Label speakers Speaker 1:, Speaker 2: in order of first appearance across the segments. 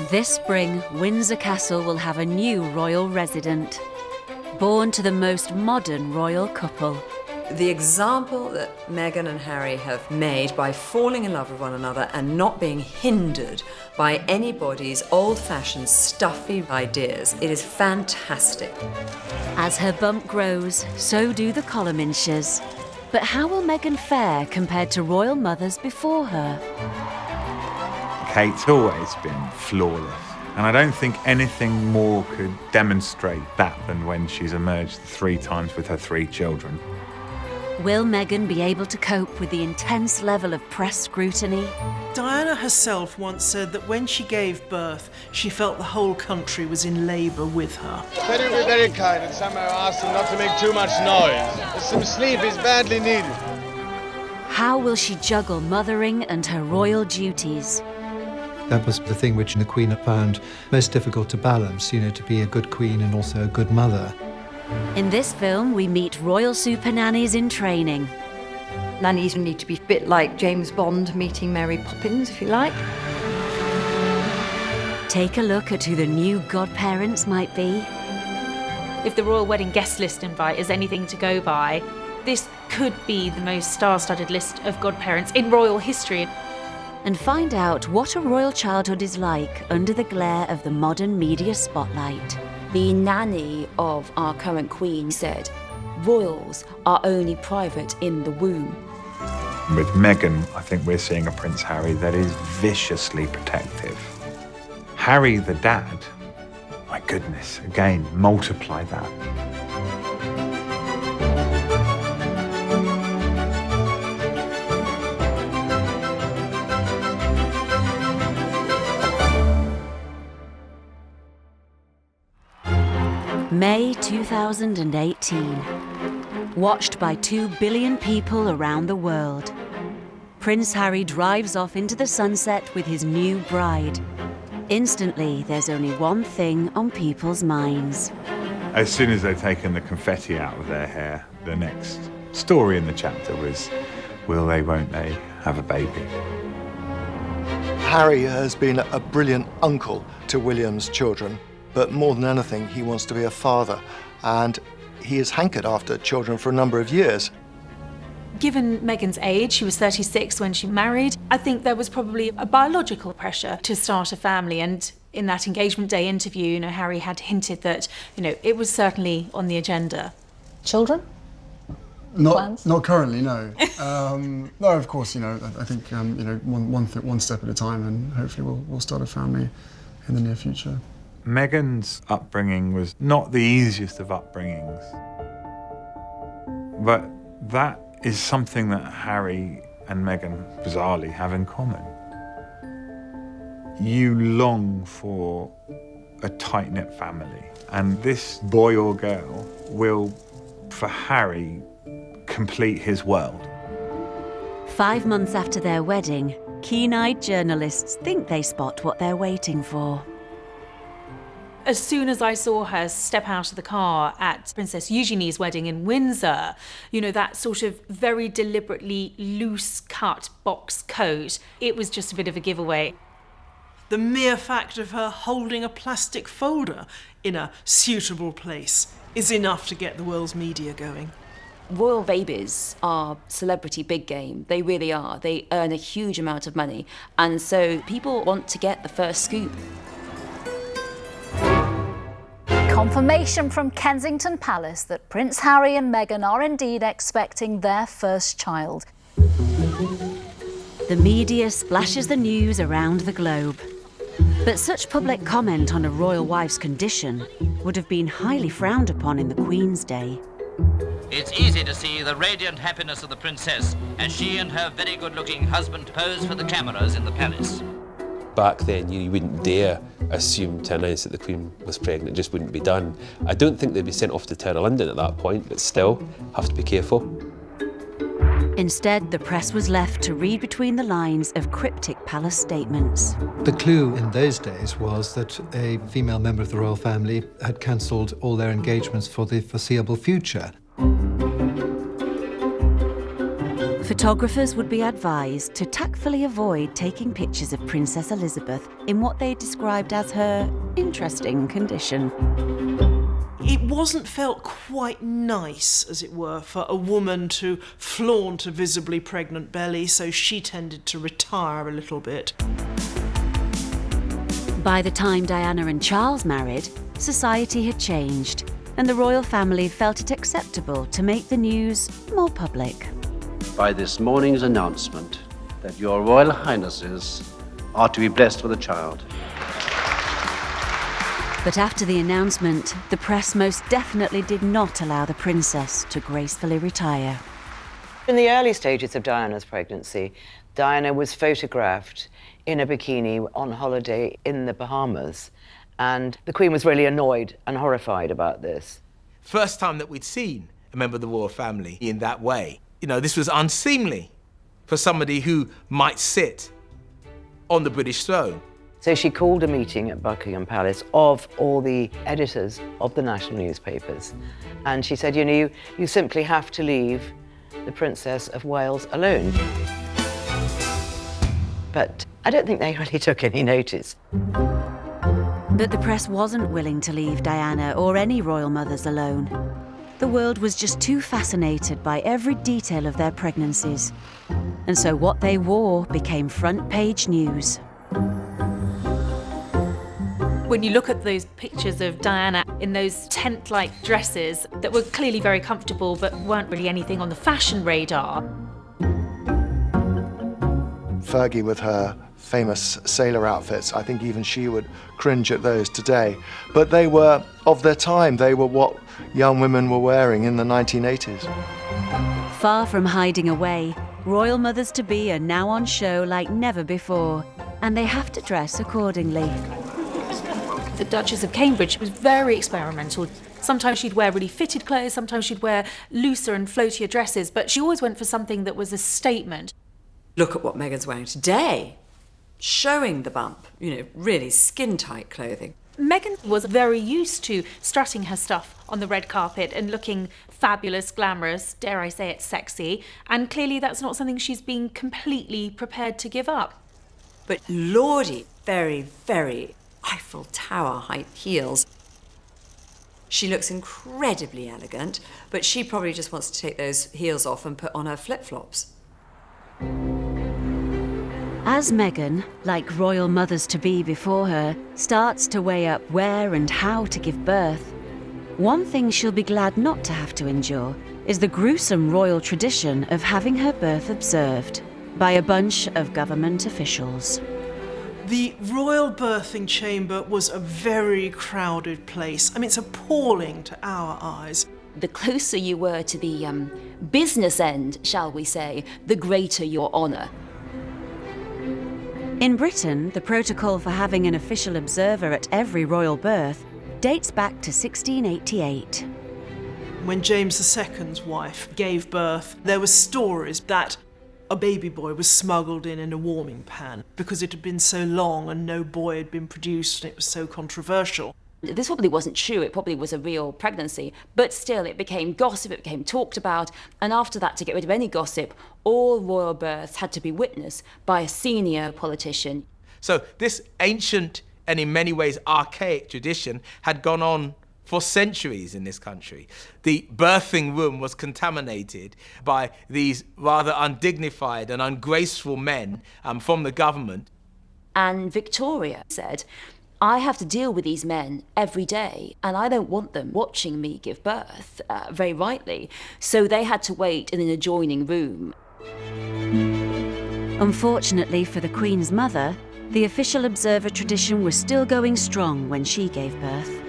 Speaker 1: This spring, Windsor Castle will have a new royal resident, born to the most modern royal couple.
Speaker 2: The example that Meghan and Harry have made by falling in love with one another and not being hindered by anybody's old-fashioned, stuffy ideas, it is fantastic.
Speaker 1: As her bump grows, so do the column inches. But how will Meghan fare compared to royal mothers before her?
Speaker 3: Kate's always been flawless, and I don't think anything more could demonstrate that than when she's emerged 3 times with her 3 children.
Speaker 1: Will Meghan be able to cope with the intense level of press scrutiny?
Speaker 4: Diana herself once said that when she gave birth, she felt the whole country was in labour with her.
Speaker 5: Better be very kind and somehow ask them not to make too much noise. Some sleep is badly needed.
Speaker 1: How will she juggle mothering and her royal duties?
Speaker 6: That was the thing which the Queen had found most difficult to balance, to be a good queen and also a good mother.
Speaker 1: In this film, we meet royal super nannies in training.
Speaker 7: Nannies need to be a bit like James Bond meeting Mary Poppins, if you like.
Speaker 1: Take a look at who the new godparents might be.
Speaker 8: If the royal wedding guest list invite is anything to go by, this could be the most star-studded list of godparents in royal history.
Speaker 1: And find out what a royal childhood is like under the glare of the modern media spotlight.
Speaker 9: The nanny of our current queen said, royals are only private in the womb.
Speaker 3: With Meghan, I think we're seeing a Prince Harry that is viciously protective. Harry the dad, my goodness, again, multiply that.
Speaker 1: May 2018. Watched by 2 billion people around the world. Prince Harry drives off into the sunset with his new bride. Instantly, there's only one thing on people's minds.
Speaker 3: As soon as they'd taken the confetti out of their hair, the next story in the chapter was, will they, won't they, have a baby?
Speaker 10: Harry has been a brilliant uncle to William's children. But more than anything, he wants to be a father, and he has hankered after children for a number of years.
Speaker 8: Given Meghan's age, she was 36 when she married, I think there was probably a biological pressure to start a family. And in that engagement day interview, Harry had hinted that, it was certainly on the agenda.
Speaker 7: Children?
Speaker 11: Not currently, no. No, of course, I think, one step at a time, and hopefully we'll start a family in the near future.
Speaker 3: Meghan's upbringing was not the easiest of upbringings, but that is something that Harry and Meghan bizarrely have in common. You long for a tight-knit family, and this boy or girl will, for Harry, complete his world.
Speaker 1: 5 months after their wedding, keen-eyed journalists think they spot what they're waiting for.
Speaker 8: As soon as I saw her step out of the car at Princess Eugenie's wedding in Windsor, that sort of very deliberately loose-cut box coat, it was just a bit of a giveaway.
Speaker 4: The mere fact of her holding a plastic folder in a suitable place is enough to get the world's media going.
Speaker 9: Royal babies are celebrity big game. They really are. They earn a huge amount of money, and so people want to get the first scoop.
Speaker 12: Confirmation from Kensington Palace that Prince Harry and Meghan are indeed expecting their first child.
Speaker 1: The media splashes the news around the globe. But such public comment on a royal wife's condition would have been highly frowned upon in the Queen's day.
Speaker 13: It's easy to see the radiant happiness of the princess as she and her very good-looking husband pose for the cameras in the palace.
Speaker 14: Back then, you wouldn't dare assume to announce that the Queen was pregnant. It just wouldn't be done. I don't think they'd be sent off to Tower of London at that point, but still, have to be careful.
Speaker 1: Instead, the press was left to read between the lines of cryptic palace statements.
Speaker 6: The clue in those days was that a female member of the royal family had cancelled all their engagements for the foreseeable future.
Speaker 1: For Photographers would be advised to tactfully avoid taking pictures of Princess Elizabeth in what they described as her interesting condition.
Speaker 4: It wasn't felt quite nice, as it were, for a woman to flaunt a visibly pregnant belly, so she tended to retire a little bit.
Speaker 1: By the time Diana and Charles married, society had changed, and the royal family felt it acceptable to make the news more public.
Speaker 15: By this morning's announcement that your Royal Highnesses are to be blessed with a child.
Speaker 1: But after the announcement, the press most definitely did not allow the princess to gracefully retire.
Speaker 16: In the early stages of Diana's pregnancy, Diana was photographed in a bikini on holiday in the Bahamas, and the Queen was really annoyed and horrified about this.
Speaker 17: First time that we'd seen a member of the royal family in that way. You know, this was unseemly for somebody who might sit on the British throne.
Speaker 16: So she called a meeting at Buckingham Palace of all the editors of the national newspapers. And she said, you know, you simply have to leave the Princess of Wales alone. But I don't think they really took any notice.
Speaker 1: But the press wasn't willing to leave Diana or any royal mothers alone. The world was just too fascinated by every detail of their pregnancies. And so what they wore became front-page news.
Speaker 8: When you look at those pictures of Diana in those tent-like dresses that were clearly very comfortable but weren't really anything on the fashion radar.
Speaker 10: Fergie with her famous sailor outfits, I think even she would cringe at those today. But they were of their time. They were what young women were wearing in the 1980s.
Speaker 1: Far from hiding away, royal mothers-to-be are now on show like never before, and they have to dress accordingly.
Speaker 8: The Duchess of Cambridge was very experimental. Sometimes she'd wear really fitted clothes, sometimes she'd wear looser and floatier dresses, but she always went for something that was a statement.
Speaker 2: Look at what Meghan's wearing today. Showing the bump, you know, really skin-tight clothing.
Speaker 8: Meghan was very used to strutting her stuff on the red carpet and looking fabulous, glamorous, dare I say it, sexy, and clearly that's not something she's been completely prepared to give up.
Speaker 2: But lordy, very, very Eiffel Tower height heels. She looks incredibly elegant, but she probably just wants to take those heels off and put on her flip-flops.
Speaker 1: As Meghan, like royal mothers-to-be before her, starts to weigh up where and how to give birth, one thing she'll be glad not to have to endure is the gruesome royal tradition of having her birth observed by a bunch of government officials.
Speaker 4: The royal birthing chamber was a very crowded place. I mean, it's appalling to our eyes.
Speaker 9: The closer you were to the business end, shall we say, the greater your honour.
Speaker 1: In Britain, the protocol for having an official observer at every royal birth dates back to 1688.
Speaker 4: When James II's wife gave birth, there were stories that a baby boy was smuggled in a warming pan because it had been so long and no boy had been produced and it was so controversial.
Speaker 9: This probably wasn't true, it probably was a real pregnancy, but still it became gossip, it became talked about, and after that, to get rid of any gossip, all royal births had to be witnessed by a senior politician.
Speaker 17: So this ancient and in many ways archaic tradition had gone on for centuries in this country. The birthing room was contaminated by these rather undignified and ungraceful men from the government.
Speaker 9: And Victoria said, I have to deal with these men every day, and I don't want them watching me give birth, very rightly. So they had to wait in an adjoining room.
Speaker 1: Unfortunately for the Queen's mother, the official observer tradition was still going strong when she gave birth.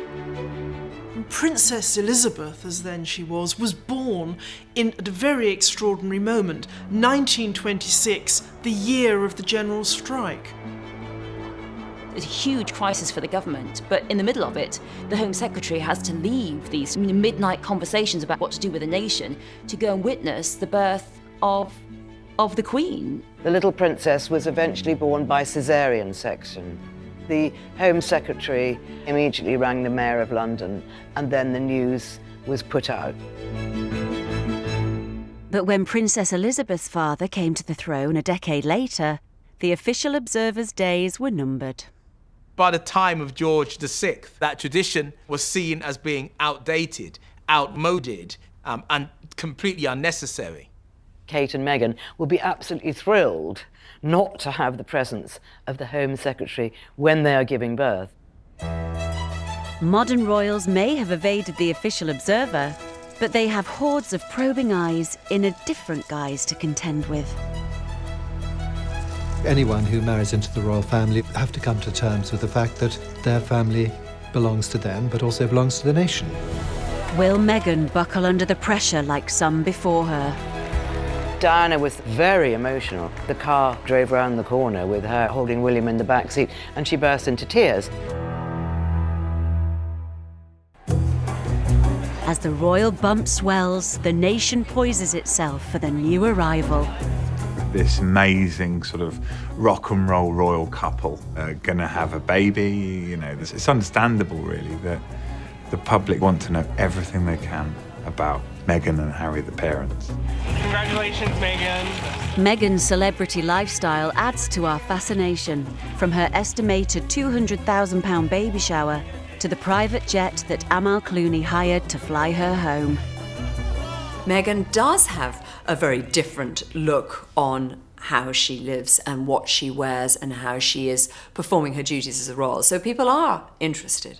Speaker 4: Princess Elizabeth, as then she was born at a very extraordinary moment, 1926, the year of the general strike.
Speaker 9: It's a huge crisis for the government, but in the middle of it, the Home Secretary has to leave these midnight conversations about what to do with the nation to go and witness the birth of the Queen.
Speaker 16: The little princess was eventually born by caesarean section. The Home Secretary immediately rang the Mayor of London, and then the news was put out.
Speaker 1: But when Princess Elizabeth's father came to the throne a decade later, the official observer's days were numbered.
Speaker 17: By the time of George VI, that tradition was seen as being outdated, outmoded, and completely unnecessary.
Speaker 16: Kate and Meghan will be absolutely thrilled not to have the presence of the Home Secretary when they are giving birth.
Speaker 1: Modern royals may have evaded the official observer, but they have hordes of probing eyes in a different guise to contend with.
Speaker 6: Anyone who marries into the royal family have to come to terms with the fact that their family belongs to them, but also belongs to the nation.
Speaker 1: Will Meghan buckle under the pressure like some before her?
Speaker 16: Diana was very emotional. The car drove round the corner with her holding William in the back seat, and she burst into tears.
Speaker 1: As the royal bump swells, the nation poises itself for the new arrival.
Speaker 3: This amazing sort of rock and roll royal couple are going to have a baby. You know, it's understandable, really, that the public want to know everything they can about Meghan and Harry, the parents.
Speaker 18: Congratulations, Meghan.
Speaker 1: Meghan's celebrity lifestyle adds to our fascination, from her estimated £200,000 baby shower to the private jet that Amal Clooney hired to fly her home.
Speaker 2: Meghan does have a very different look on how she lives and what she wears and how she is performing her duties as a royal. So people are interested.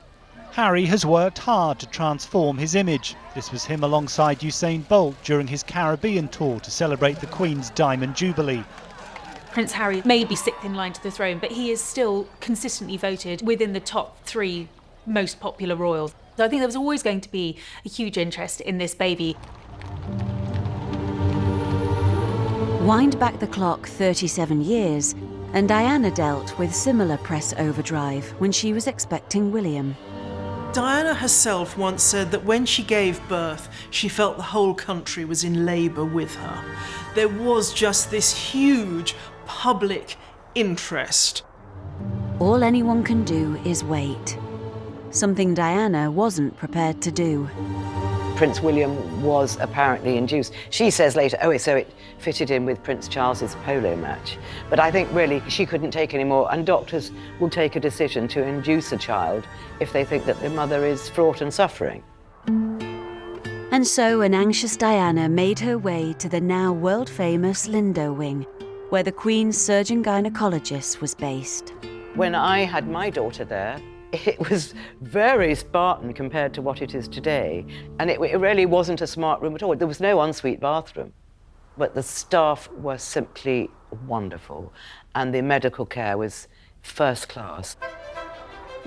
Speaker 18: Harry has worked hard to transform his image. This was him alongside Usain Bolt during his Caribbean tour to celebrate the Queen's Diamond Jubilee.
Speaker 8: Prince Harry may be sixth in line to the throne, but he is still consistently voted within the top 3 most popular royals. So I think there was always going to be a huge interest in this baby.
Speaker 1: Wind back the clock 37 years, and Diana dealt with similar press overdrive when she was expecting William.
Speaker 4: Diana herself once said that when she gave birth, she felt the whole country was in labour with her. There was just this huge public interest.
Speaker 1: All anyone can do is wait. Something Diana wasn't prepared to do.
Speaker 16: Prince William was apparently induced. She says later, oh, so it fitted in with Prince Charles's polo match. But I think really she couldn't take any more, and doctors will take a decision to induce a child if they think that the mother is fraught and suffering.
Speaker 1: And so an anxious Diana made her way to the now world-famous Lindo Wing, where the Queen's surgeon gynecologist was based.
Speaker 16: When I had my daughter there, it was very Spartan compared to what it is today. And it really wasn't a smart room at all. There was no ensuite bathroom. But the staff were simply wonderful. And the medical care was first class.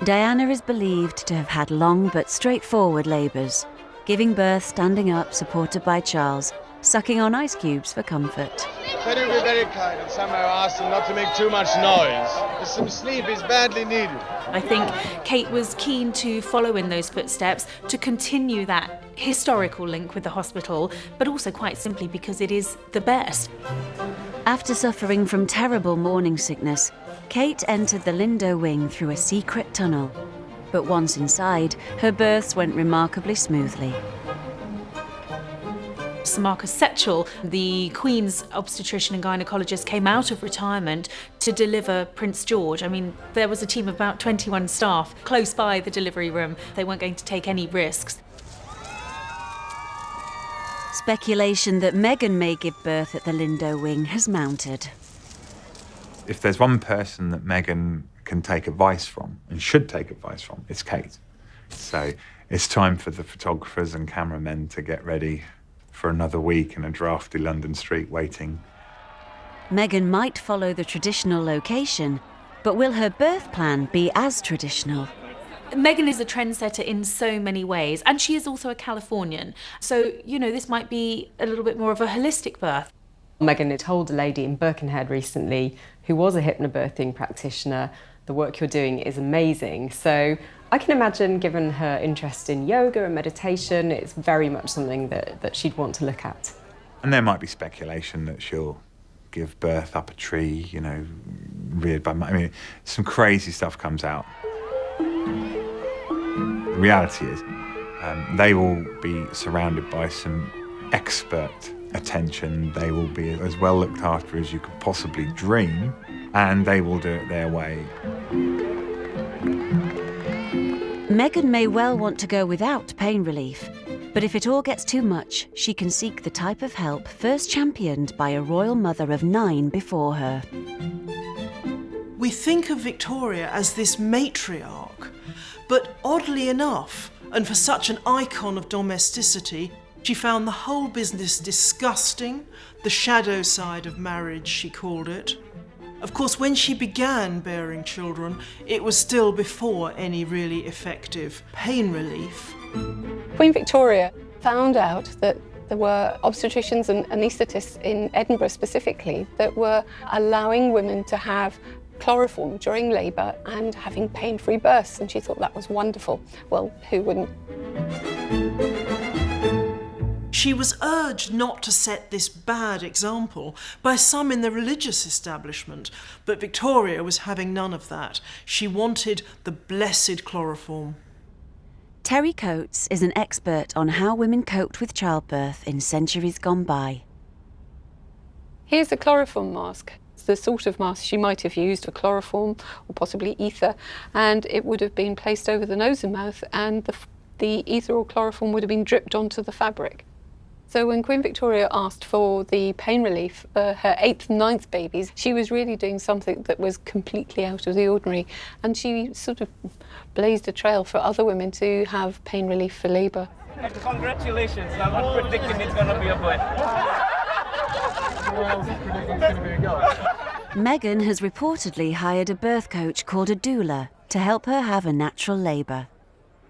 Speaker 1: Diana is believed to have had long but straightforward labours, giving birth standing up, supported by Charles, sucking on ice cubes for comfort.
Speaker 5: Can you be very kind and somehow ask them not to make too much noise? Some sleep is badly needed.
Speaker 8: I think Kate was keen to follow in those footsteps, to continue that historical link with the hospital, but also quite simply because it is the best.
Speaker 1: After suffering from terrible morning sickness, Kate entered the Lindo Wing through a secret tunnel. But once inside, her births went remarkably smoothly.
Speaker 8: Sir Marcus Setchell, the Queen's obstetrician and gynecologist, came out of retirement to deliver Prince George. I mean, there was a team of about 21 staff close by the delivery room. They weren't going to take any risks.
Speaker 1: Speculation that Meghan may give birth at the Lindo Wing has mounted.
Speaker 3: If there's one person that Meghan can take advice from, and should take advice from, it's Kate. So it's time for the photographers and cameramen to get ready for another week in a drafty London street waiting.
Speaker 1: Meghan might follow the traditional location, but will her birth plan be as traditional?
Speaker 8: Meghan is a trendsetter in so many ways, and she is also a Californian. So, you know, this might be a little bit more of a holistic birth.
Speaker 19: Meghan had told a lady in Birkenhead recently, who was a hypnobirthing practitioner, the work you're doing is amazing. So I can imagine, given her interest in yoga and meditation, it's very much something that she'd want to look at.
Speaker 3: And there might be speculation that she'll give birth up a tree, you know, reared by... I mean, some crazy stuff comes out. The reality is, they will be surrounded by some expert attention. They will be as well looked after as you could possibly dream, and they will do it their way.
Speaker 1: Meghan may well want to go without pain relief, but if it all gets too much, she can seek the type of help first championed by a royal mother of 9 before her.
Speaker 4: We think of Victoria as this matriarch, but oddly enough, and for such an icon of domesticity, she found the whole business disgusting, the shadow side of marriage, she called it. Of course, when she began bearing children, it was still before any really effective pain relief.
Speaker 20: Queen Victoria found out that there were obstetricians and anaesthetists in Edinburgh specifically that were allowing women to have chloroform during labour and having pain-free births, and she thought that was wonderful. Well, who wouldn't?
Speaker 4: She was urged not to set this bad example by some in the religious establishment, but Victoria was having none of that. She wanted the blessed chloroform.
Speaker 1: Terry Coates is an expert on how women coped with childbirth in centuries gone by.
Speaker 20: Here's a chloroform mask. It's the sort of mask she might have used for chloroform or possibly ether, and it would have been placed over the nose and mouth, and the ether or chloroform would have been dripped onto the fabric. So when Queen Victoria asked for the pain relief for her 8th and 9th babies, she was really doing something that was completely out of the ordinary. And she sort of blazed a trail for other women to have pain relief for labour.
Speaker 21: Congratulations, I'm predicting it's going to be a boy.
Speaker 1: Meghan has reportedly hired a birth coach called a doula to help her have a natural labour.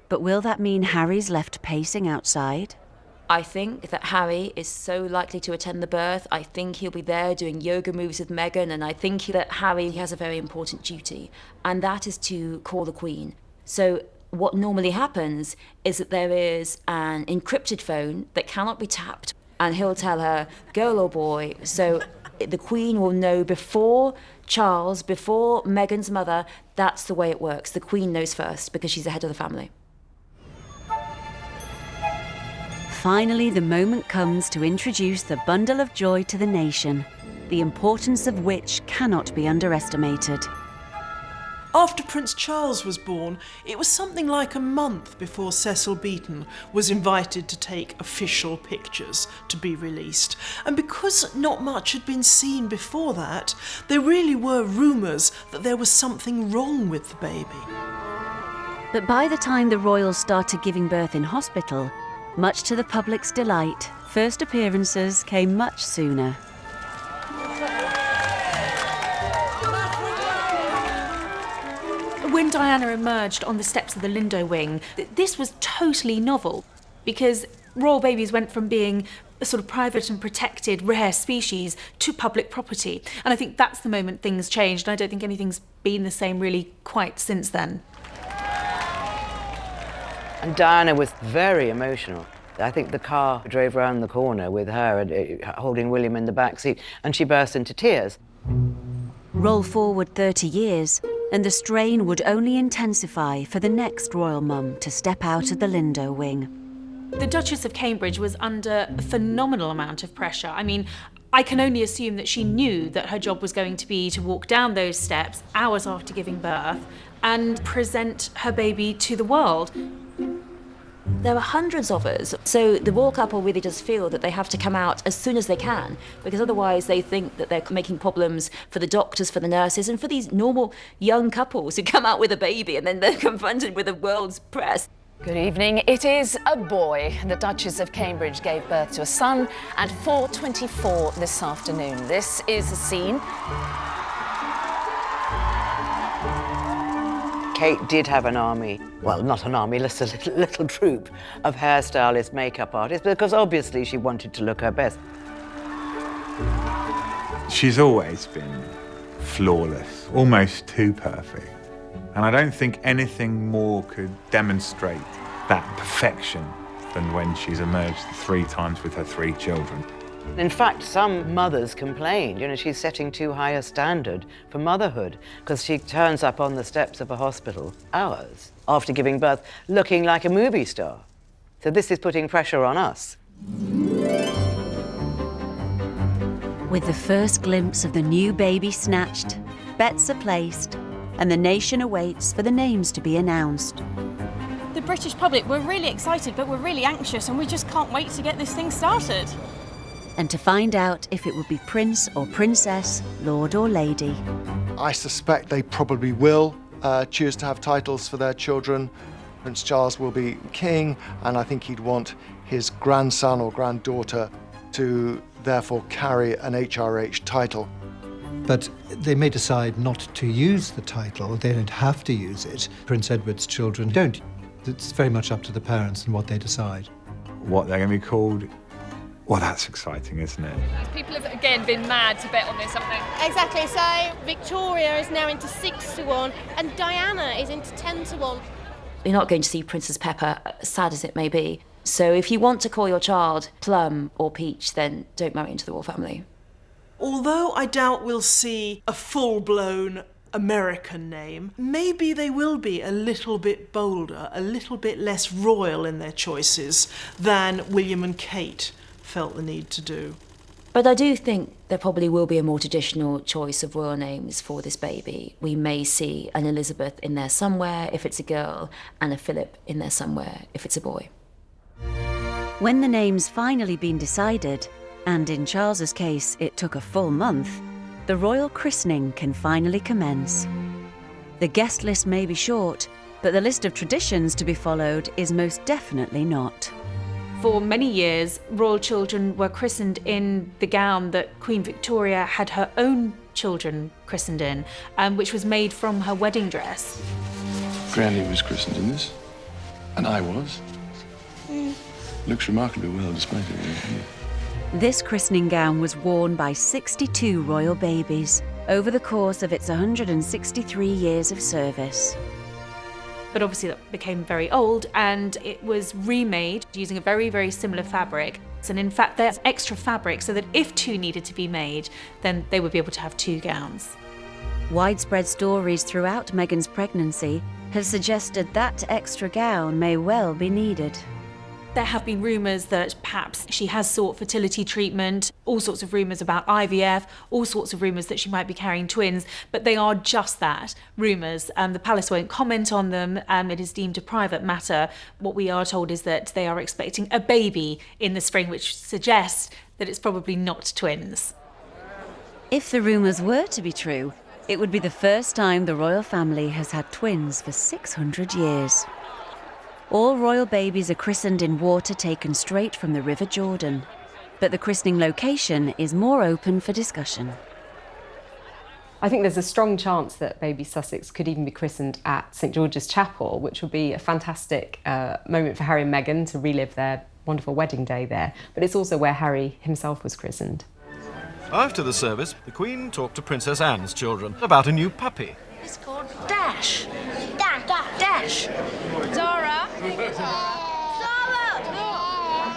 Speaker 1: But will that mean Harry's left pacing outside?
Speaker 9: I think that Harry is so likely to attend the birth. I think he'll be there doing yoga moves with Meghan, and I think that Harry has a very important duty, and that is to call the Queen. So what normally happens is that there is an encrypted phone that cannot be tapped, and he'll tell her, girl or boy. So the Queen will know before Charles, before Meghan's mother. That's the way it works. The Queen knows first because she's the head of the family.
Speaker 1: Finally, the moment comes to introduce the bundle of joy to the nation, the importance of which cannot be underestimated.
Speaker 4: After Prince Charles was born, it was something like a month before Cecil Beaton was invited to take official pictures to be released. And because not much had been seen before that, there really were rumours that there was something wrong with the baby.
Speaker 1: But by the time the royals started giving birth in hospital, much to the public's delight, first appearances came much sooner.
Speaker 8: When Diana emerged on the steps of the Lindo wing, this was totally novel because royal babies went from being a sort of private and protected rare species to public property. And I think that's the moment things changed, and I don't think anything's been the same really quite since then.
Speaker 16: And Diana was very emotional. I think the car drove round the corner with her and holding William in the back seat, and she burst into tears.
Speaker 1: Roll forward 30 years, and the strain would only intensify for the next royal mum to step out of the Lindo wing.
Speaker 8: The Duchess of Cambridge was under a phenomenal amount of pressure. I mean, I can only assume that she knew that her job was going to be to walk down those steps hours after giving birth and present her baby to the world.
Speaker 9: There are hundreds of us, so the royal couple really does feel that they have to come out as soon as they can, because otherwise they think that they're making problems for the doctors, for the nurses, and for these normal young couples who come out with a baby and then they're confronted with the world's press.
Speaker 22: Good evening. It is a boy. The Duchess of Cambridge gave birth to a son at 4:24 this afternoon. This is the scene.
Speaker 16: Kate did have an army, well, not an army, just a little troupe of hairstylists, makeup artists, because obviously she wanted to look her best.
Speaker 3: She's always been flawless, almost too perfect. And I don't think anything more could demonstrate that perfection than when she's emerged 3 times with her 3 children.
Speaker 16: In fact, some mothers complained, she's setting too high a standard for motherhood, because she turns up on the steps of a hospital hours after giving birth looking like a movie star. So this is putting pressure on us.
Speaker 1: With the first glimpse of the new baby snatched, bets are placed, and the nation awaits for the names to be announced.
Speaker 7: The British public, we're really excited, but we're really anxious, and we just can't wait to get this thing started.
Speaker 1: And to find out if it would be Prince or Princess, Lord or Lady.
Speaker 10: I suspect they probably will choose to have titles for their children. Prince Charles will be king, and I think he'd want his grandson or granddaughter to therefore carry an HRH title.
Speaker 6: But they may decide not to use the title. They don't have to use it. Prince Edward's children don't. It's very much up to the parents and what they decide.
Speaker 3: What they're going to be called, well, that's exciting, isn't it?
Speaker 11: People have, again, been mad to bet on this, haven't they?
Speaker 23: Exactly. So Victoria is now into 6-1 and Diana is into 10-1.
Speaker 9: You're not going to see Princess Pepper, sad as it may be. So if you want to call your child Plum or Peach, then don't marry into the royal family.
Speaker 4: Although I doubt we'll see a full-blown American name, maybe they will be a little bit bolder, a little bit less royal in their choices than William and Kate felt the need to do.
Speaker 9: But I do think there probably will be a more traditional choice of royal names for this baby. We may see an Elizabeth in there somewhere if it's a girl, and a Philip in there somewhere if it's a boy.
Speaker 1: When the name's finally been decided, and in Charles's case it took a full month, the royal christening can finally commence. The guest list may be short, but the list of traditions to be followed is most definitely not.
Speaker 8: For many years, royal children were christened in the gown that Queen Victoria had her own children christened in, which was made from her wedding dress.
Speaker 24: Granny was christened in this, and I was. Looks remarkably well despite it.
Speaker 1: This christening gown was worn by 62 royal babies over the course of its 163 years of service.
Speaker 8: But obviously that became very old, and it was remade using a very, very similar fabric. And in fact, there's extra fabric so that if two needed to be made, then they would be able to have two gowns.
Speaker 1: Widespread stories throughout Meghan's pregnancy have suggested that extra gown may well be needed.
Speaker 8: There have been rumours that perhaps she has sought fertility treatment, all sorts of rumours about IVF, all sorts of rumours that she might be carrying twins, but they are just that, rumours. The palace won't comment on them. It is deemed a private matter. What we are told is that they are expecting a baby in the spring, which suggests that it's probably not twins.
Speaker 1: If the rumours were to be true, it would be the first time the royal family has had twins for 600 years. All royal babies are christened in water taken straight from the River Jordan, but the christening location is more open for discussion.
Speaker 19: I think there's a strong chance that baby Sussex could even be christened at St George's Chapel, which would be a fantastic moment for Harry and Meghan to relive their wonderful wedding day there. But it's also where Harry himself was christened.
Speaker 25: After the service, the Queen talked to Princess Anne's children about a new puppy.
Speaker 23: It's called Dash. Dash. Zara.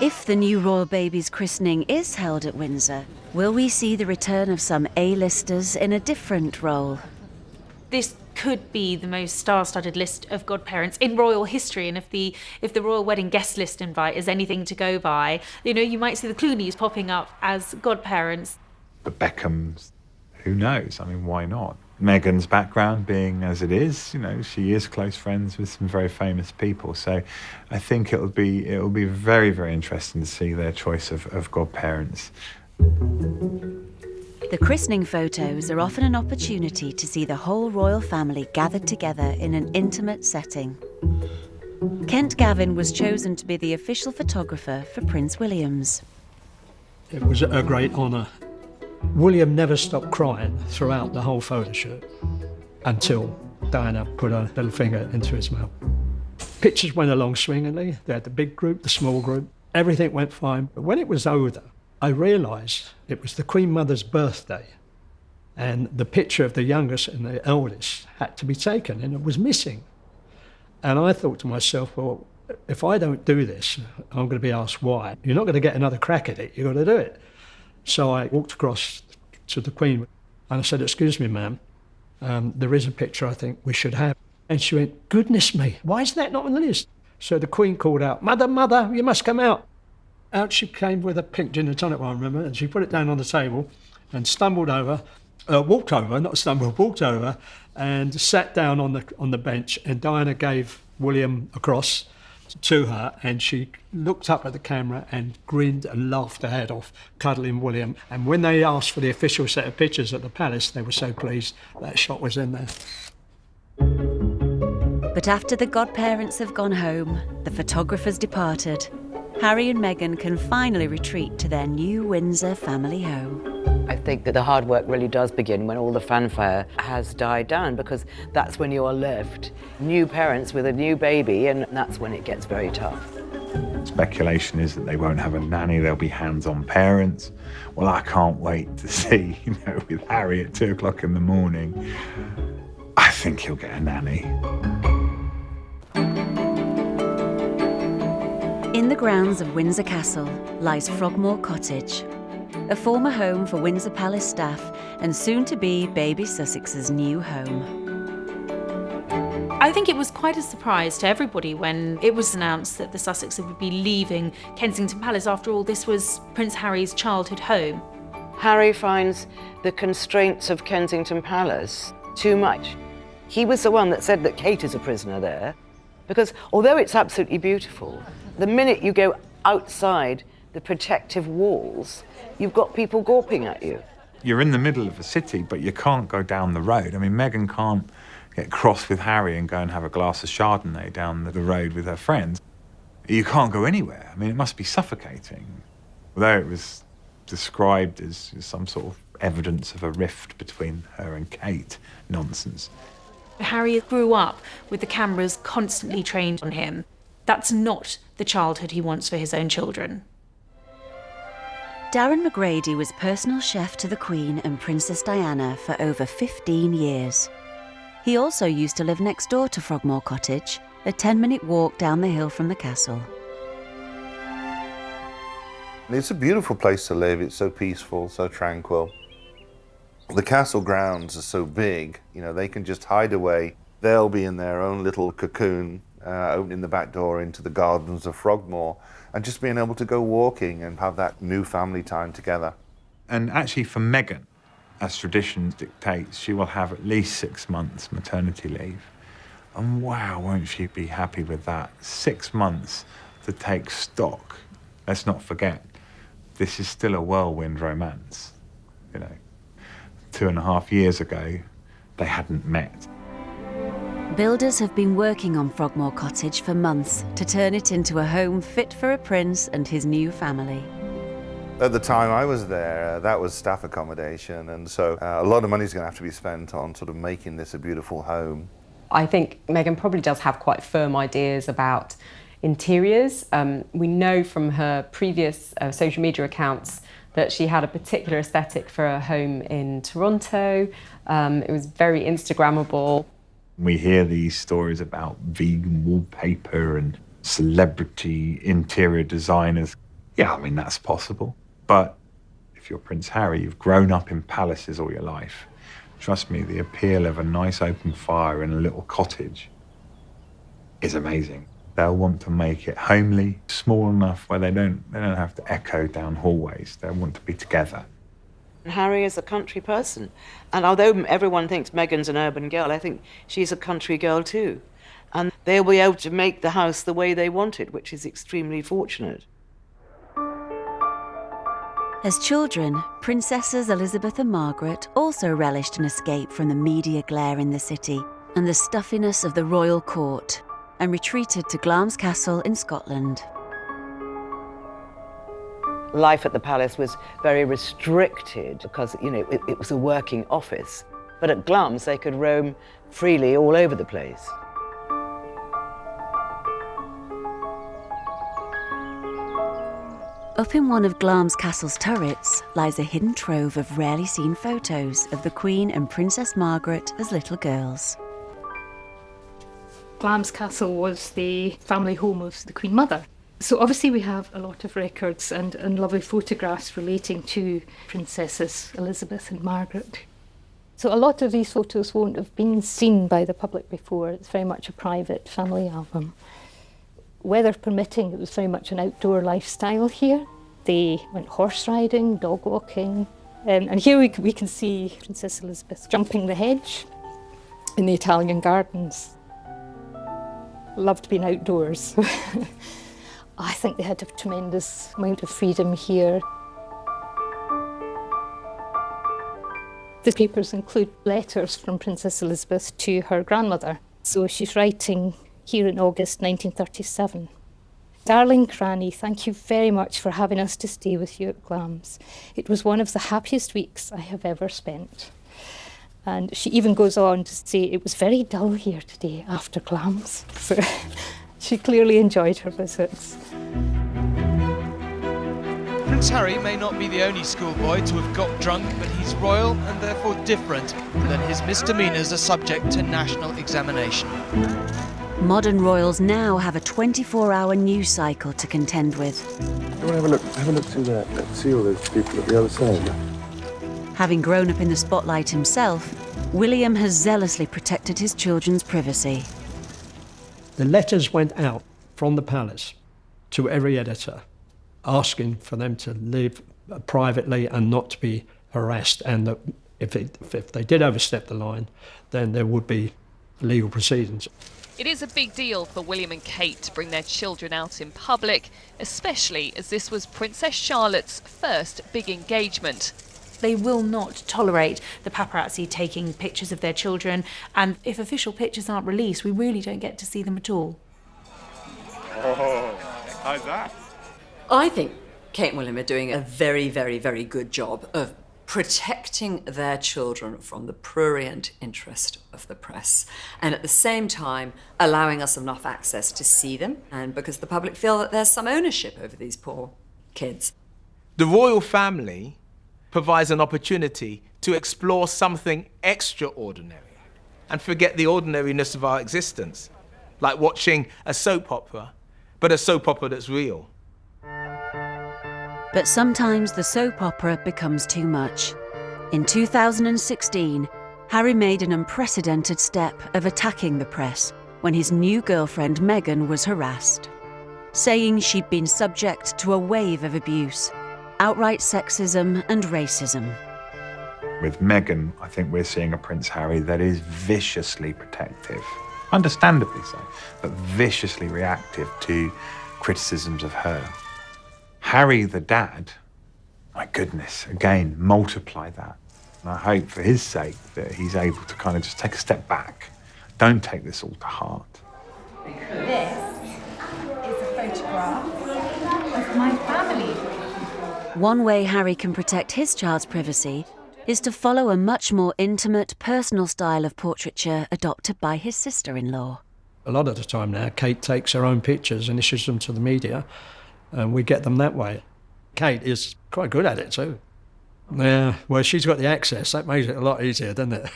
Speaker 1: If the new royal baby's christening is held at Windsor, will we see the return of some A-listers in a different role?
Speaker 8: This could be the most star-studded list of godparents in royal history, and if the royal wedding guest list invite is anything to go by, you might see the Clooneys popping up as godparents.
Speaker 3: The Beckhams, who knows? I mean, why not? Meghan's background being as it is, she is close friends with some very famous people. So I think it'll be very, very interesting to see their choice of godparents.
Speaker 1: The christening photos are often an opportunity to see the whole royal family gathered together in an intimate setting. Kent Gavin was chosen to be the official photographer for Prince William's.
Speaker 26: It was a great honour. William never stopped crying throughout the whole photo shoot until Diana put her little finger into his mouth. Pictures went along swingingly. They had the big group, the small group. Everything went fine. But when it was over, I realised it was the Queen Mother's birthday, and the picture of the youngest and the eldest had to be taken, and it was missing. And I thought to myself, well, if I don't do this, I'm going to be asked why. You're not going to get another crack at it. You've got to do it. So I walked across to the Queen and I said, "Excuse me, ma'am, there is a picture I think we should have." And she went, "Goodness me, why is that not on the list?" So the Queen called out, Mother, you must come out." Out she came with a pink gin and tonic, I remember, and she put it down on the table and walked over and sat down on the bench, and Diana gave William a cross to her, and she looked up at the camera and grinned and laughed her head off, cuddling William. And when they asked for the official set of pictures at the palace, they were so pleased that shot was in there.
Speaker 1: But after the godparents have gone home, the photographers departed, Harry and Meghan can finally retreat to their new Windsor family home.
Speaker 16: I think that the hard work really does begin when all the fanfare has died down, because that's when you are left new parents with a new baby, and that's when it gets very tough.
Speaker 3: Speculation is that they won't have a nanny, they'll be hands-on parents. Well, I can't wait to see, with Harry at 2 o'clock in the morning, I think he'll get a nanny.
Speaker 1: In the grounds of Windsor Castle lies Frogmore Cottage, a former home for Windsor Palace staff and soon-to-be baby Sussex's new home.
Speaker 8: I think it was quite a surprise to everybody when it was announced that the Sussexes would be leaving Kensington Palace. After all, this was Prince Harry's childhood home.
Speaker 16: Harry finds the constraints of Kensington Palace too much. He was the one that said that Kate is a prisoner there, because although it's absolutely beautiful, the minute you go outside the protective walls, you've got people gawping at you.
Speaker 3: You're in the middle of a city, but you can't go down the road. I mean, Meghan can't get cross with Harry and go and have a glass of Chardonnay down the road with her friends. You can't go anywhere. I mean, it must be suffocating. Although it was described as some sort of evidence of a rift between her and Kate, nonsense.
Speaker 8: Harry grew up with the cameras constantly trained on him. That's not the childhood he wants for his own children.
Speaker 1: Darren McGrady was personal chef to the Queen and Princess Diana for over 15 years. He also used to live next door to Frogmore Cottage, a 10-minute walk down the hill from the castle.
Speaker 2: It's a beautiful place to live. It's so peaceful, so tranquil. The castle grounds are so big, they can just hide away. They'll be in their own little cocoon, opening the back door into the gardens of Frogmore, and just being able to go walking and have that new family time together.
Speaker 3: And actually for Meghan, as tradition dictates, she will have at least 6 months maternity leave. And wow, won't she be happy with that? 6 months to take stock. Let's not forget, this is still a whirlwind romance. 2.5 years ago, they hadn't met.
Speaker 1: Builders have been working on Frogmore Cottage for months to turn it into a home fit for a prince and his new family.
Speaker 2: At the time I was there, that was staff accommodation, and so a lot of money's going to have to be spent on sort of making this a beautiful home.
Speaker 19: I think Meghan probably does have quite firm ideas about interiors. We know from her previous social media accounts that she had a particular aesthetic for her home in Toronto. It was very Instagrammable.
Speaker 3: We hear these stories about vegan wallpaper and celebrity interior designers. Yeah, I mean, that's possible. But if you're Prince Harry, you've grown up in palaces all your life. Trust me, the appeal of a nice open fire in a little cottage is amazing. They'll want to make it homely, small enough where they don't have to echo down hallways. They want to be together.
Speaker 16: Harry is a country person, and although everyone thinks Meghan's an urban girl, I think she's a country girl too. And they'll be able to make the house the way they want it, which is extremely fortunate.
Speaker 1: As children, Princesses Elizabeth and Margaret also relished an escape from the media glare in the city and the stuffiness of the royal court, and retreated to Glamis Castle in Scotland.
Speaker 16: Life at the palace was very restricted because, it was a working office. But at Glamis, they could roam freely all over the place.
Speaker 1: Up in one of Glamis Castle's turrets lies a hidden trove of rarely seen photos of the Queen and Princess Margaret as little girls.
Speaker 12: Glamis Castle was the family home of the Queen Mother. So obviously we have a lot of records and lovely photographs relating to Princesses Elizabeth and Margaret. So a lot of these photos won't have been seen by the public before. It's very much a private family album. Weather permitting, it was very much an outdoor lifestyle here. They went horse riding, dog walking, And here we can see Princess Elizabeth jumping the hedge in the Italian gardens. Loved being outdoors. I think they had a tremendous amount of freedom here. The papers include letters from Princess Elizabeth to her grandmother. So she's writing here in August 1937. Darling Granny, thank you very much for having us to stay with you at Glamis. It was one of the happiest weeks I have ever spent. And she even goes on to say it was very dull here today after Glamis. So she clearly enjoyed her visits.
Speaker 5: Prince Harry may not be the only schoolboy to have got drunk, but he's royal and therefore different, and that his misdemeanours are subject to national examination.
Speaker 1: Modern royals now have a 24-hour news cycle to contend with.
Speaker 24: You want to have a look? Have a look through there. Let's see all those people at the other side.
Speaker 1: Having grown up in the spotlight himself, William has zealously protected his children's privacy.
Speaker 26: The letters went out from the palace to every editor, asking for them to live privately and not to be harassed, and that if they did overstep the line, then there would be legal proceedings.
Speaker 11: It is a big deal for William and Kate to bring their children out in public, especially as this was Princess Charlotte's first big engagement.
Speaker 8: They will not tolerate the paparazzi taking pictures of their children, and if official pictures aren't released, we really don't get to see them at all.
Speaker 3: Oh, how's that?
Speaker 13: I think Kate and William are doing a very, very, very good job of protecting their children from the prurient interest of the press, and at the same time allowing us enough access to see them, and because the public feel that there's some ownership over these poor kids.
Speaker 5: The royal family provides an opportunity to explore something extraordinary and forget the ordinariness of our existence, like watching a soap opera, but a soap opera that's real.
Speaker 1: But sometimes the soap opera becomes too much. In 2016, Harry made an unprecedented step of attacking the press when his new girlfriend Meghan was harassed, saying she'd been subject to a wave of abuse, outright sexism and racism.
Speaker 3: With Meghan, I think we're seeing a Prince Harry that is viciously protective, understandably so, but viciously reactive to criticisms of her. Harry the dad, my goodness, again, multiply that. And I hope for his sake that he's able to kind of just take a step back. Don't take this all to heart.
Speaker 14: This is a photograph of my family.
Speaker 1: One way Harry can protect his child's privacy is to follow a much more intimate, personal style of portraiture adopted by his sister-in-law.
Speaker 26: A lot of the time now, Kate takes her own pictures and issues them to the media, and we get them that way. Kate is quite good at it too. Yeah, well, she's got the access. That makes it a lot easier, doesn't it?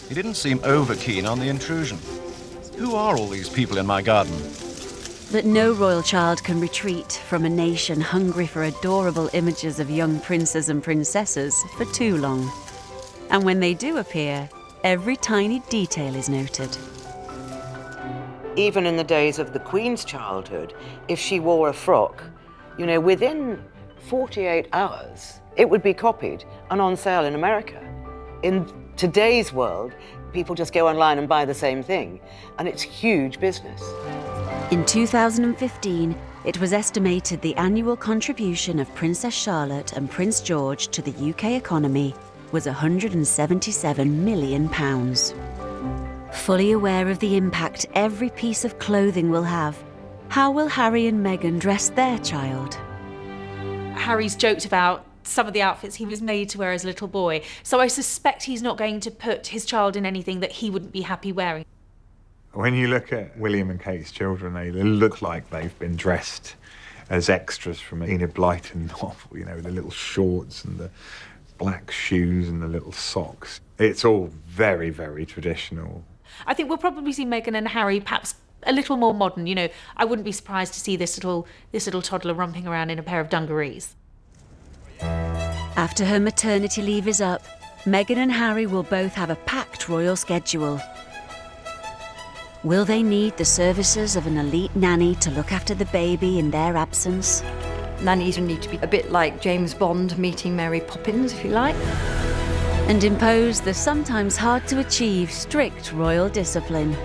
Speaker 25: He didn't seem over keen on the intrusion. Who are all these people in my garden?
Speaker 1: But no royal child can retreat from a nation hungry for adorable images of young princes and princesses for too long. And when they do appear, every tiny detail is noted.
Speaker 16: Even in the days of the Queen's childhood, if she wore a frock, you know, within 48 hours, it would be copied and on sale in America. In today's world, people just go online and buy the same thing, and it's huge business.
Speaker 1: In 2015, it was estimated the annual contribution of Princess Charlotte and Prince George to the UK economy was £177 million. Fully aware of the impact every piece of clothing will have, how will Harry and Meghan dress their child?
Speaker 8: Harry's joked about some of the outfits he was made to wear as a little boy, so I suspect he's not going to put his child in anything that he wouldn't be happy wearing.
Speaker 3: When you look at William and Kate's children, they look like they've been dressed as extras from an Enid Blyton novel, you know, the little shorts and the black shoes and the little socks. It's all very, very traditional.
Speaker 8: I think we'll probably see Meghan and Harry perhaps a little more modern. You know, I wouldn't be surprised to see this little toddler romping around in a pair of dungarees.
Speaker 1: After her maternity leave is up, Meghan and Harry will both have a packed royal schedule. Will they need the services of an elite nanny to look after the baby in their absence?
Speaker 15: Nannies need to be a bit like James Bond meeting Mary Poppins, if you like.
Speaker 1: And impose the sometimes hard to achieve strict royal discipline.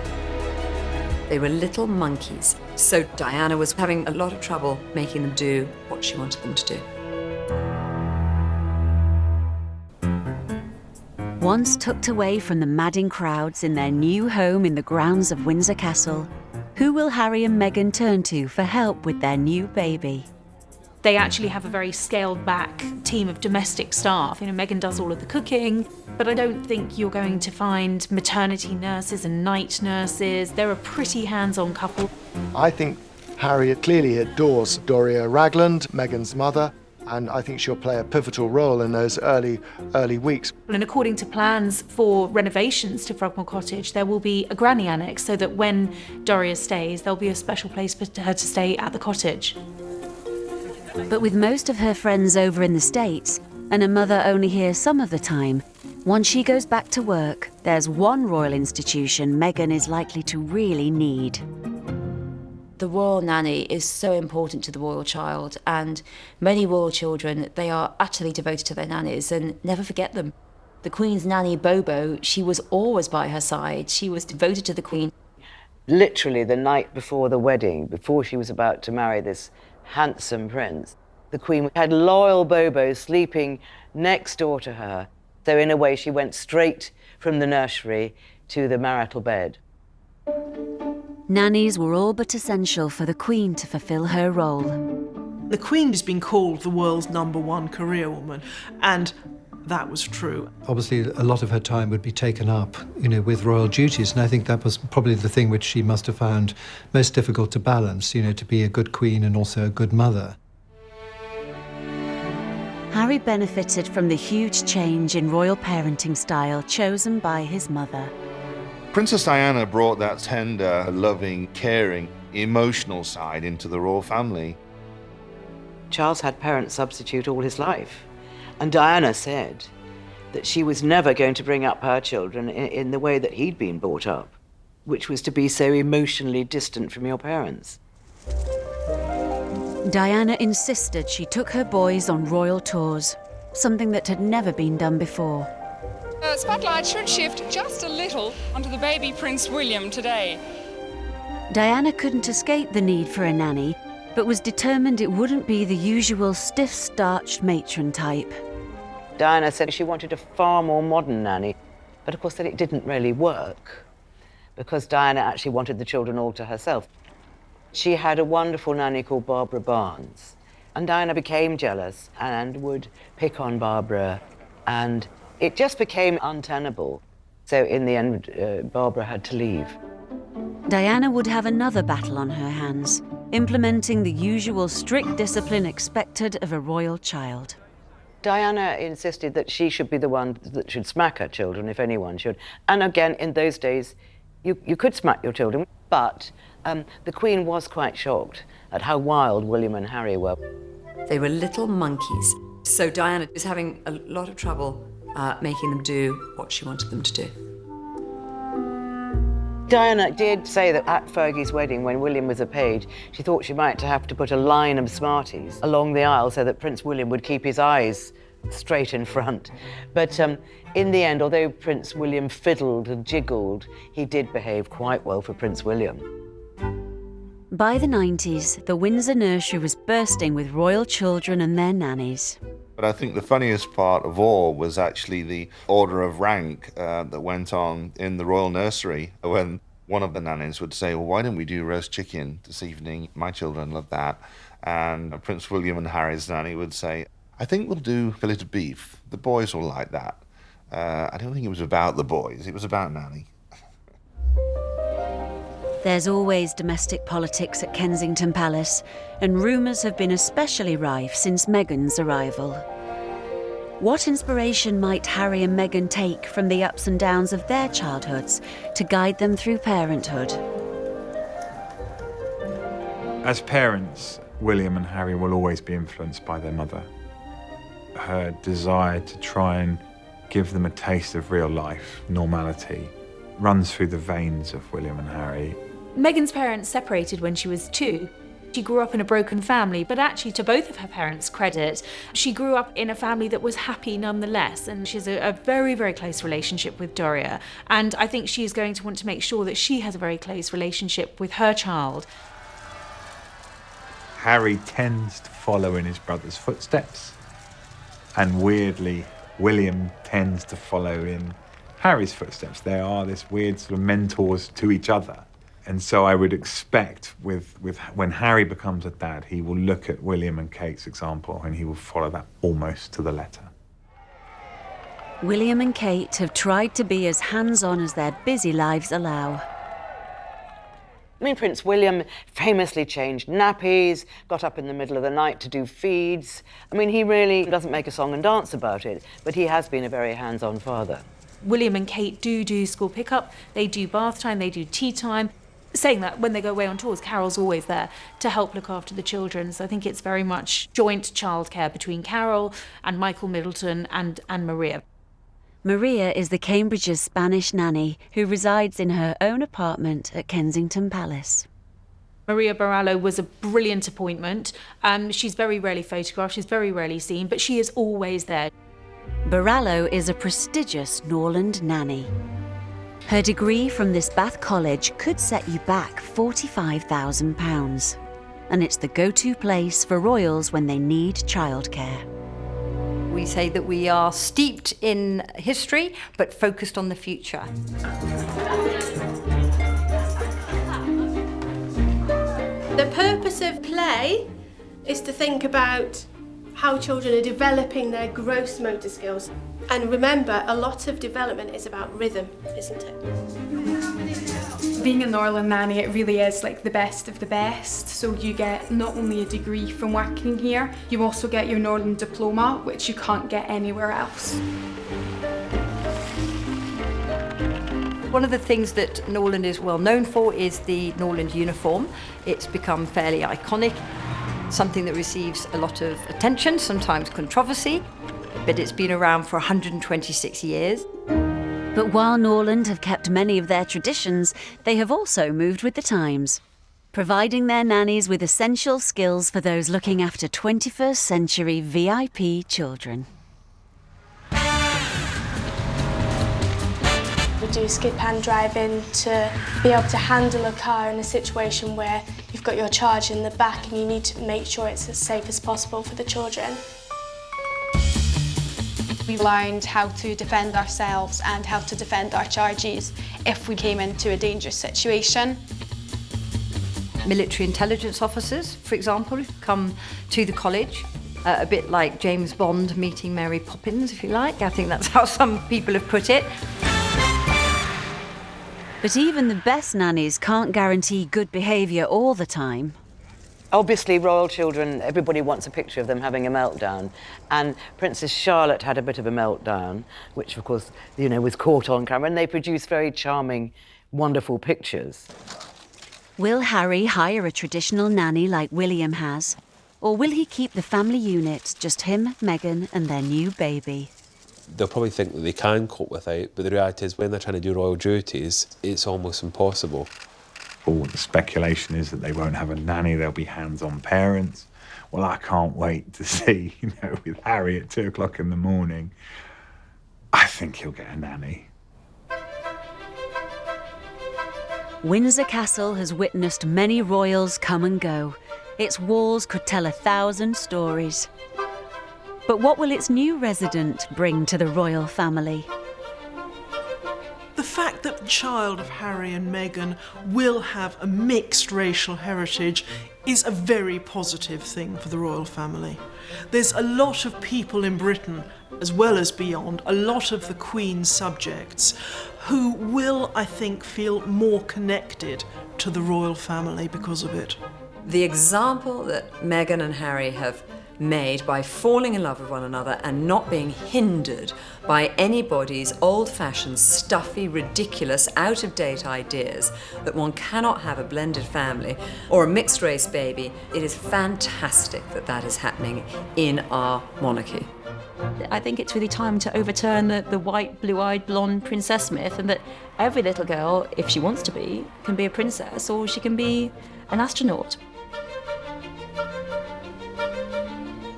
Speaker 13: They were little monkeys, so Diana was having a lot of trouble making them do what she wanted them to do.
Speaker 1: Once tucked away from the madding crowds in their new home in the grounds of Windsor Castle, who will Harry and Meghan turn to for help with their new baby?
Speaker 8: They actually have a very scaled back team of domestic staff. Meghan does all of the cooking, but I don't think you're going to find maternity nurses and night nurses. They're a pretty hands-on couple.
Speaker 10: I think Harry clearly adores Doria Ragland, Meghan's mother, and I think she'll play a pivotal role in those early weeks.
Speaker 8: And according to plans for renovations to Frogmore Cottage, there will be a granny annex so that when Doria stays, there'll be a special place for her to stay at the cottage.
Speaker 1: But with most of her friends over in the States, and a mother only here some of the time, once she goes back to work, there's one royal institution Meghan is likely to really need.
Speaker 9: The royal nanny is so important to the royal child, and many royal children, they are utterly devoted to their nannies and never forget them. The Queen's nanny, Bobo, she was always by her side. She was devoted to the Queen.
Speaker 16: Literally the night before the wedding, before she was about to marry this handsome prince, the Queen had loyal Bobo sleeping next door to her. So in a way, she went straight from the nursery to the marital bed.
Speaker 1: Nannies were all but essential for the Queen to fulfill her role.
Speaker 4: The Queen has been called the world's #1 career woman, and that was true.
Speaker 6: Obviously, a lot of her time would be taken up, with royal duties, and I think that was probably the thing which she must have found most difficult to balance, to be a good queen and also a good mother.
Speaker 1: Harry benefited from the huge change in royal parenting style chosen by his mother.
Speaker 2: Princess Diana brought that tender, loving, caring, emotional side into the royal family.
Speaker 16: Charles had parent substitute all his life. And Diana said that she was never going to bring up her children in the way that he'd been brought up, which was to be so emotionally distant from your parents.
Speaker 1: Diana insisted she took her boys on royal tours, something that had never been done before.
Speaker 17: Spotlight should shift just a little onto the baby Prince William today.
Speaker 1: Diana couldn't escape the need for a nanny, but was determined it wouldn't be the usual stiff-starched matron type.
Speaker 16: Diana said she wanted a far more modern nanny, but of course that it didn't really work because Diana actually wanted the children all to herself. She had a wonderful nanny called Barbara Barnes, and Diana became jealous and would pick on Barbara, and it just became untenable. So in the end, Barbara had to leave.
Speaker 1: Diana would have another battle on her hands, implementing the usual strict discipline expected of a royal child.
Speaker 16: Diana insisted that she should be the one that should smack her children, if anyone should. And again, in those days, you could smack your children, but the Queen was quite shocked at how wild William and Harry were.
Speaker 13: They were little monkeys, so Diana was having a lot of trouble making them do what she wanted them to do.
Speaker 16: Diana did say that at Fergie's wedding, when William was a page, she thought she might have to put a line of Smarties along the aisle so that Prince William would keep his eyes straight in front. But in the end, although Prince William fiddled and jiggled, he did behave quite well for Prince William.
Speaker 1: By the 90s, the Windsor nursery was bursting with royal children and their nannies.
Speaker 2: But I think the funniest part of all was actually the order of rank that went on in the royal nursery when one of the nannies would say, well, why don't we do roast chicken this evening? My children love that. And Prince William and Harry's nanny would say, I think we'll do fillet of beef. The boys will like that. I don't think it was about the boys, it was about Nanny.
Speaker 1: There's always domestic politics at Kensington Palace, and rumours have been especially rife since Meghan's arrival. What inspiration might Harry and Meghan take from the ups and downs of their childhoods to guide them through parenthood?
Speaker 3: As parents, William and Harry will always be influenced by their mother. Her desire to try and give them a taste of real life, normality, runs through the veins of William and Harry.
Speaker 8: Meghan's parents separated when she was 2. She grew up in a broken family, but actually, to both of her parents' credit, she grew up in a family that was happy nonetheless, and she has a very, very close relationship with Doria. And I think she's going to want to make sure that she has a very close relationship with her child.
Speaker 3: Harry tends to follow in his brother's footsteps, and weirdly, William tends to follow in Harry's footsteps. They are this weird sort of mentors to each other. And so I would expect with when Harry becomes a dad, he will look at William and Kate's example and he will follow that almost to the letter.
Speaker 1: William and Kate have tried to be as hands-on as their busy lives allow.
Speaker 16: I mean, Prince William famously changed nappies, got up in the middle of the night to do feeds. I mean, he really doesn't make a song and dance about it, but he has been a very hands-on father.
Speaker 8: William and Kate do school pickup, they do bath time, they do tea time. Saying that, when they go away on tours, Carol's always there to help look after the children. So I think it's very much joint childcare between Carol and Michael Middleton and Maria.
Speaker 1: Maria is the Cambridge's Spanish nanny who resides in her own apartment at Kensington Palace.
Speaker 8: Maria Barallo was a brilliant appointment. She's very rarely photographed, she's very rarely seen, but she is always there.
Speaker 1: Barallo is a prestigious Norland nanny. Her degree from this Bath college could set you back £45,000. And it's the go-to place for royals when they need childcare.
Speaker 15: We say that we are steeped in history, but focused on the future.
Speaker 7: The purpose of play is to think about how children are developing their gross motor skills. And remember, a lot of development is about rhythm, isn't it?
Speaker 18: Being a Norland nanny, it really is like the best of the best. So you get not only a degree from working here, you also get your Norland diploma, which you can't get anywhere else.
Speaker 15: One of the things that Norland is well known for is the Norland uniform. It's become fairly iconic, something that receives a lot of attention, sometimes controversy, but it's been around for 126 years.
Speaker 1: But while Norland have kept many of their traditions, they have also moved with the times, providing their nannies with essential skills for those looking after 21st century VIP children.
Speaker 7: We do skid pan driving to be able to handle a car in a situation where you've got your charge in the back and you need to make sure it's as safe as possible for the children.
Speaker 20: We learned how to defend ourselves and how to defend our charges if we came into a dangerous situation.
Speaker 15: Military intelligence officers, for example, come to the college, a bit like James Bond meeting Mary Poppins, if you like. I think that's how some people have put it.
Speaker 1: But even the best nannies can't guarantee good behaviour all the time.
Speaker 16: Obviously, royal children, everybody wants a picture of them having a meltdown. And Princess Charlotte had a bit of a meltdown, which, of course, you know, was caught on camera. And they produced very charming, wonderful pictures.
Speaker 1: Will Harry hire a traditional nanny like William has? Or will he keep the family unit, just him, Meghan, and their new baby?
Speaker 21: They'll probably think that they can cope without, but the reality is when they're trying to do royal duties, it's almost impossible.
Speaker 3: All the speculation is that they won't have a nanny, they'll be hands-on parents. Well, I can't wait to see, you know, with Harry at 2 o'clock in the morning. I think he'll get a nanny.
Speaker 1: Windsor Castle has witnessed many royals come and go. Its walls could tell 1,000 stories. But what will its new resident bring to the royal family?
Speaker 4: The fact that the child of Harry and Meghan will have a mixed racial heritage is a very positive thing for the royal family. There's a lot of people in Britain, as well as beyond, a lot of the Queen's subjects, who will, I think, feel more connected to the royal family because of it.
Speaker 13: The example that Meghan and Harry have made by falling in love with one another and not being hindered by anybody's old-fashioned, stuffy, ridiculous, out-of-date ideas that one cannot have a blended family or a mixed-race baby. It is fantastic that that is happening in our monarchy.
Speaker 9: I think it's really time to overturn the white, blue-eyed, blonde princess myth, and that every little girl, if she wants to be, can be a princess or she can be an astronaut.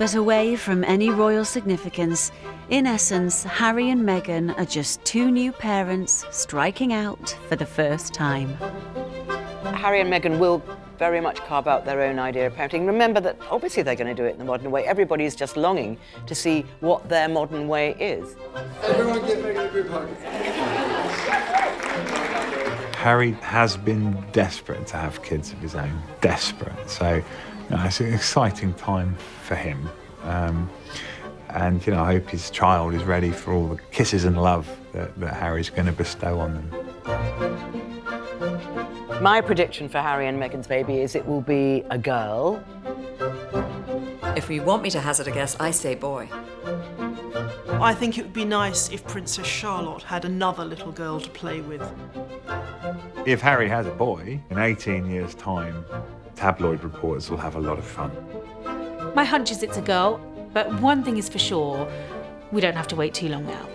Speaker 1: But away from any royal significance, in essence, Harry and Meghan are just two new parents striking out for the first time.
Speaker 16: Harry and Meghan will very much carve out their own idea of parenting. Remember that obviously they're going to do it in the modern way. Everybody's just longing to see what their modern way is.
Speaker 11: Everyone give Meghan a group hug.
Speaker 3: Harry has been desperate to have kids of his own, desperate. So it's an exciting time for him. And I hope his child is ready for all the kisses and love that Harry's going to bestow on them.
Speaker 16: My prediction for Harry and Meghan's baby is it will be a girl.
Speaker 13: If you want me to hazard a guess, I say boy.
Speaker 4: I think it would be nice if Princess Charlotte had another little girl to play with.
Speaker 3: If Harry has a boy, in 18 years' time, tabloid reporters will have a lot of fun.
Speaker 8: My hunch is it's a girl, but one thing is for sure, we don't have to wait too long now.